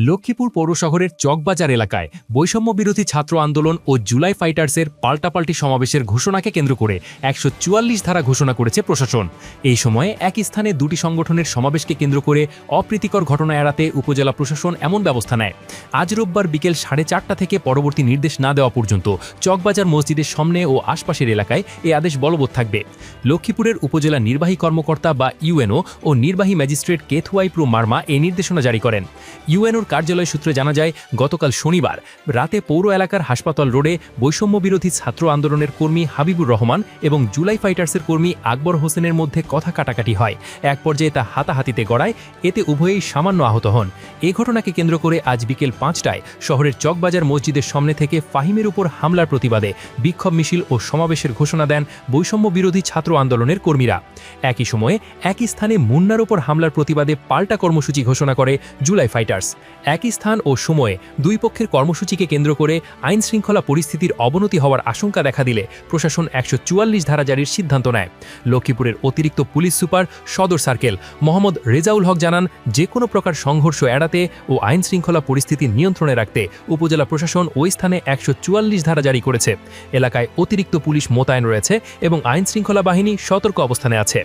লক্ষ্মীপুর পৌর শহরের চকবাজার এলাকায় বৈষম্য বিরোধী ছাত্র আন্দোলন ও জুলাই ফাইটার্সের পাল্টাপাল্টি সমাবেশের ঘোষণাকে কেন্দ্র করে ১৪৪ ধারা ঘোষণা করেছে প্রশাসন। এই সময়ে একই স্থানে দুটি সংগঠনের সমাবেশকে কেন্দ্র করে অপ্রীতিকর ঘটনা এড়াতে উপজেলা প্রশাসন এমন ব্যবস্থা নেয়। আজ রোববার বিকেল 4:30 থেকে পরবর্তী নির্দেশ না দেওয়া পর্যন্ত চকবাজার মসজিদের সামনে ও আশপাশের এলাকায় এই আদেশ বলবৎ থাকবে। লক্ষ্মীপুরের উপজেলা নির্বাহী কর্মকর্তা বা ইউএনও ও নির্বাহী ম্যাজিস্ট্রেট কেথওয়াই প্রো মার্মা এই নির্দেশনা জারি করেন। ইউএনওর কার্যালয় সূত্রে জানা যায়, গতকাল শনিবার রাতে পৌর এলাকার হাসপাতাল রোডে বৈষম্য বিরোধী ছাত্র আন্দোলনের কর্মী হাবিবুর রহমান এবং জুলাই ফাইটার্সের কর্মী আকবর হোসেনের মধ্যে কথা কাটাকাটি হয়। এক পর্যায়ে তা হাতাহাতিতে গড়ায়, এতে উভয়েই সামান্য আহত হন। এই ঘটনাকে কেন্দ্র করে আজ বিকেল 5টায় শহরের চকবাজার মসজিদের সামনে থেকে ফাহিমের উপর হামলার প্রতিবাদে বিক্ষোভ মিছিল ও সমাবেশের ঘোষণা দেন বৈষম্য বিরোধী ছাত্র আন্দোলনের কর্মীরা। একই সময়ে একই স্থানে মুন্নার উপর হামলার প্রতিবাদে পাল্টা কর্মসূচি ঘোষণা করে জুলাই ফাইটার্স। একই স্থান ও সময়ে দুই পক্ষের কর্মসূচিকে কেন্দ্র করে আইন শৃঙ্খলা পরিস্থিতির অবনতি হওয়ার আশঙ্কা দেখা দিলে প্রশাসন ১৪৪ ধারা জারির সিদ্ধান্ত নেয়। লক্ষ্মীপুরের অতিরিক্ত পুলিশ সুপার সদর সার্কেল মোহাম্মদ রেজাউল হক জানান, যে কোনো প্রকার সংঘর্ষ এড়াতে ও আইন শৃঙ্খলা পরিস্থিতি নিয়ন্ত্রণে রাখতে উপজেলা প্রশাসন ওই স্থানে ১৪৪ ধারা জারি করেছে। এলাকায় অতিরিক্ত পুলিশ মোতায়েন রয়েছে এবং আইন শৃঙ্খলা বাহিনী সতর্ক অবস্থানে আছে।